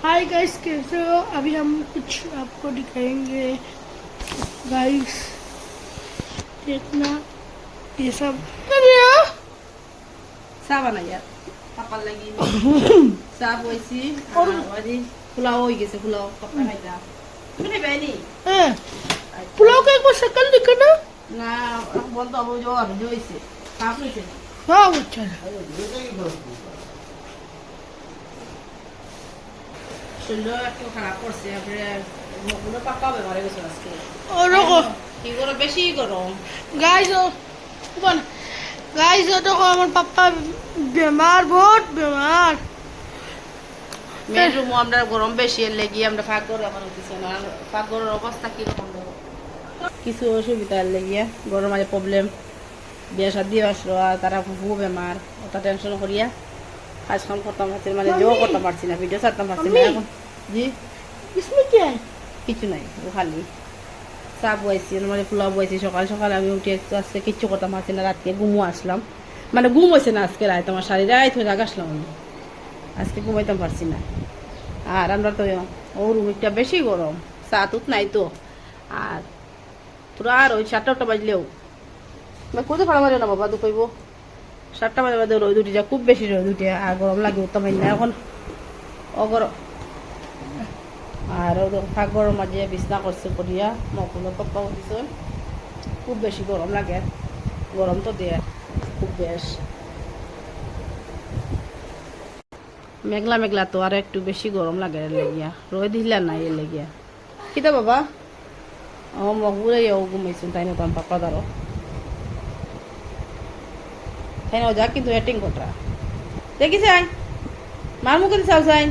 Hi guys, कैसे हो? अभी हम कुछ आपको दिखाएंगे गाइस। देखना ये सब। अरे Sa ba na yan? Kapal lagi ni. Sa boy si. और Wadi. Pulaw oy gise pulaw. Kapal na yan. Ano ba ni? हैं, पुलाव का एक बार शक्ल दिखाना। Na ang bonto abo jo ar jo ise. Kapo ise. हाँ वो अच्छा है। Sulo একটু খারাপ করছে আপরে মুখগুলো পাকা হবে মারে গেছে আজকে। और देखो কি করে বেশি গরম। गाइस, वन गाइस तो हमारे पापा बीमार, बहुत बीमार। মেয়ের রুমও আমরা গরম বেশি এর লেগে আমরা ফাঁকর এখন কিছু না ফাঁকরের অবস্থা কিরকম দেখো কিছু অসুবিধা লেগে গরম মাঝে প্রবলেম বিয়ে শাদি আসলো আর তারা খুব বেমার ওটা টেনশন করিয়া কাজ কাম করতাম পারছি মানে জো করতে পারছি না ভিডিও ছাড়তাম পারছি না এখন জি इसमें क्या है? কিছু নাই ও খালি চা বয়েছি মানে পোলাও বয়েছি সকাল সকাল আমি উঠে একটু আজকে কিচ্ছু করতাম পারছি না রাতকে ঘুমও আসলাম মানে ঘুম হয়েছে না আজকে রাত আমার শাড়ি রাত হয়ে জাগ আসলাম আমি আজকে ঘুমাইতাম পারছি না আর আমরা তো ও রুমটা বেশি গরম চা তুত নাই তো আর তোরা আর ওই 7টা বাজলেও কোথাও ফাড়া মারে না বাবা তো কইব 7টা বাজে বাজে রোদ উঠে যা খুব বেশি রোদ উঠে আর গরম লাগে উত্তম না এখন অগরম আর ওদের ফাঁকর মাঝে বিছনা করছে করিয়া মকুলো পাপ্পা উঠিস খুব বেশি গরম লাগে গরম তো দেয় খুব বেশ মেঘলা মেঘলা তো আর একটু বেশি গরম লাগে এর লেগিয়া রোদ দিলা নাই এর লেগিয়া কিতা বাবা ও মগুলে ও ঘুমাইছেন তাই না তোমার পাপা দাঁড়ো তাই না যা কিন্তু অ্যাটিং কটা দেখি চাই মার মুখে চাও চাই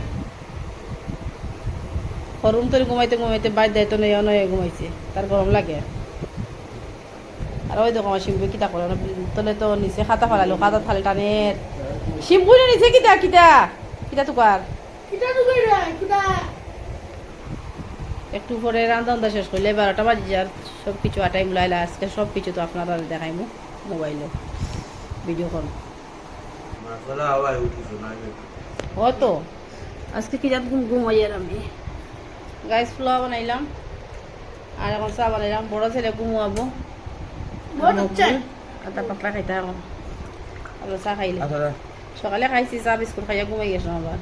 রুম তৈরি ঘুমাইতে ঘুমাইতে বাইর দায়িত্ব নেই অনয় ঘুমাইছে তার গরম লাগে আর ওই দেখো আমার শিম্পু কিতা করে তলে তো নিচে খাতা ফালালো খাতা ফালে টানের শিম্পু নিচে কিতা কিতা কিতা তুকার कितना तो कर रहा है खुदा? একটু পরে রান্না শেষ করলে 12টা বাজে যার সব কিছু আটাই মুলাইলা আজকে সব কিছু তো আপনারা দেখাইমু মোবাইলে ভিডিও কল ও তো আজকে কি জাত ঘুমাই আর আমি গাইস পোলাও বানাইলাম আর এখন চা বানাইলাম বড় ছেলে ঘুমাবো बहुत अच्छा है। আর তার পাপা খাইতে এখন আমরা চা খাইলে সকালে খাইছি চা বিস্কুট খাইয়া ঘুমাই গেছিলাম আবার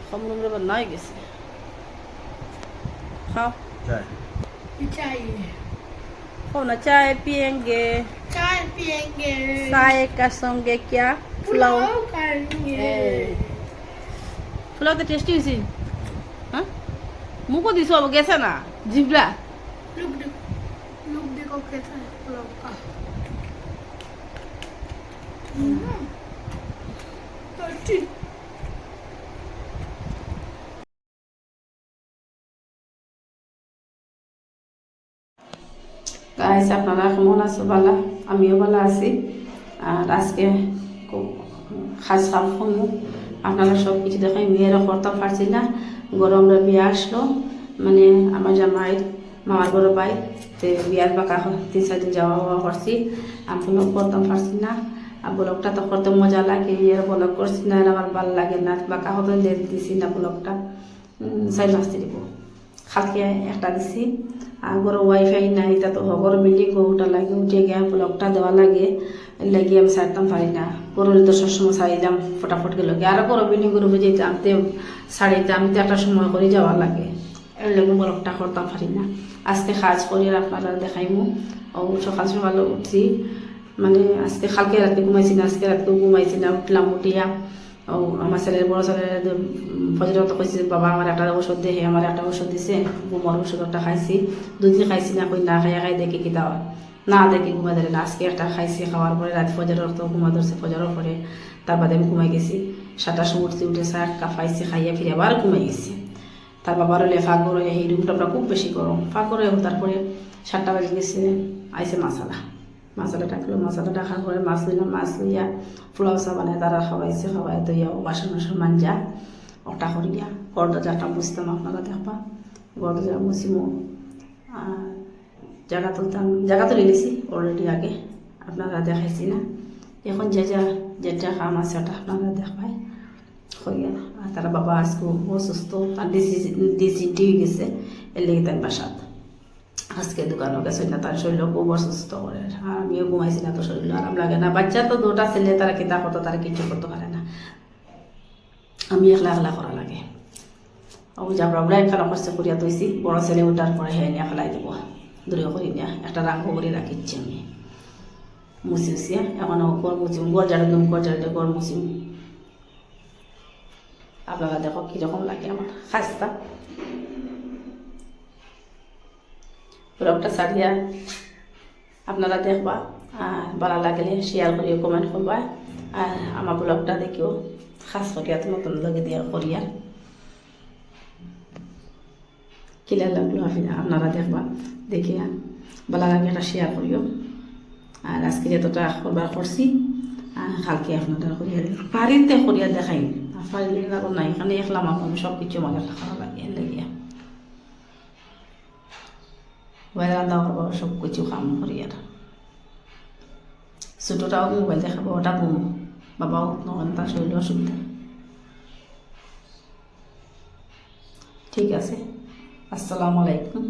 সমুদ্র আবার নাই গেছে খাও चाहिए खाओ ना चाय पियेंगे चाय पियेंगे, चाय का संगे क्या पुलाव पुलाव खाएंगे। পোলাও তো টেস্টি হয়েছে হ্যাঁ মুখও দিছো আবার গেছে না জিবলা लुक देखो कैसा है पुलाव का। टेस्टी। গাইস আপনারা কেমন আছো ভালো আমিও ভালো আছি আর আজকে খুব খাস খাম খামু আপনারা সব কিছু দেখাই মেয়েরা করতে পারছি না গরমরা বিয়ে আসলো মানে আমার জামাইয়ের মামার বড় ভাই তো বিয়ার বাঁকা 3-4 দিন যাওয়া হওয়া করছি আমি করতে পারছি না আর ব্লগটা তো করতে মজা লাগে এর ব্লগ করছি না আমার ভালো লাগে না বাঁকা হতে দিছি না ব্লগটা 4 মাস দিব খালকে একটা দিছি আর গরো ওয়াইফাই নাই তা তো হগর বিল্ডিং ওটা লাগে উঠে গিয়ে ব্লগটা দেওয়া লাগে লাগে আমি ছাড়তাম পারি না গরুর তো সবসময় ছাড়িলাম ফটাফট গেল আর গরো বিল্ডিং গরু যেতাম তে ছাড়িতাম তো একটা সময় করে যাওয়া লাগে এর লাগে ব্লগটা করতাম পারি না আজকে কাজ করি আর আপনারা দেখাইমু ও সকাল সকাল উঠছি মানে আজকে কালকে রাতে ঘুমাইছি না আজকে রাতেও ঘুমাইছি না উঠলাম উঠিয়া ও আমার ছেলের বড় ছেলের ফজরত কইছে বাবা আমার একটা ওষুধ দে আমার একটা ওষুধ দিছে ঘুমার ওষুধ একটা খাইছি 2 দিন খাইছি না কই না খাইয়া খাই দেখি কি দাও না দেখি ঘুমা ধরে না আজকে একটা খাইছি খাওয়ার পরে রাত ফজরের তো ঘুমা ধরছে ফজরের পরে তার বাদে আমি ঘুমাই গেছি 7টার সময় উঠতে উঠে শাক কাফাইছি খাইয়া ফিরে আবার ঘুমাই গেছি তার বাবার হলে ফাঁক করে এই রুমটা খুব বেশি গরম ফাঁক করে তারপরে 7টা বাজে গেছে আইসে মশলা রাখলো মশলা রাখার পরে মাছ দিলাম মাছ লইয়া পোলাও চা বানায় তারা খাওয়াইছে খাওয়াই দইয়া বাসন মাঞ্জা ওটা করিয়া ঘর দরজাটা মুছতাম আপনারা দেখবা ঘর দরজা মুছিমো আর জায়গা তুলে নিছি অলরেডি আগে আপনারা দেখাইছি না এখন যেটা কাম আছে ওটা আপনারা দেখবাই হইয়া আর তারা বাবা আজকে অসুস্থ আর ডিসিটি হয়ে গেছে এর লেগে তাই বাসাত আজকে দোকানও গেছে না তার শরীর খুব অসুস্থ করে আর আমিও ঘুমাইছি না তো শরীর আরাম লাগে না বাচ্চা তো দুটা ছেলে তারা কিতা করতো তারা কিছু করতে পারে না আমি একলা একলা করা লাগে ও যাবরা একলা করছে করিয়া তৈছি বড় ছেলে ওঠার পরে হ্যাঁ নিয়ে ফেলাই দেবো দূরে করি নিয়ে একটা রাঙ্গ করে রাখিচ্ছি আমি মুছি উচিয়া এখন গড় মুছিম গড় ঝাড়ু গড় মুছিম আপনারা দেখো কীরকম লাগে আমার খাস্তা ব্লগটা সারিয়া আপনারা দেখবা আর ভালো লাগলে শেয়ার করিও কমেন্ট করবা আর আমার ব্লগটা দেখিও খাস করিয়া নতুন লগে দিয়া করিয়া কিলা লাগলো আপনারা দেখবা দেখিয়া ভালো লাগে একটা শেয়ার করিও আর আজকে যতটা করবার করছি আর কালকে আপনারা করিয়া পারিতে করিয়া দেখাই পারিলে না এখানে একলাম আমি সব কিছু আমার খাওয়া লাগে লাগিয়া মোবাইল রান্না করবো সব কিছু কাম করি আর ছোটোটাও মোবাইল দেখাবো ওটা বাবাও নন তার শরীর অসুবিধা ঠিক আছে আসসালামু আলাইকুম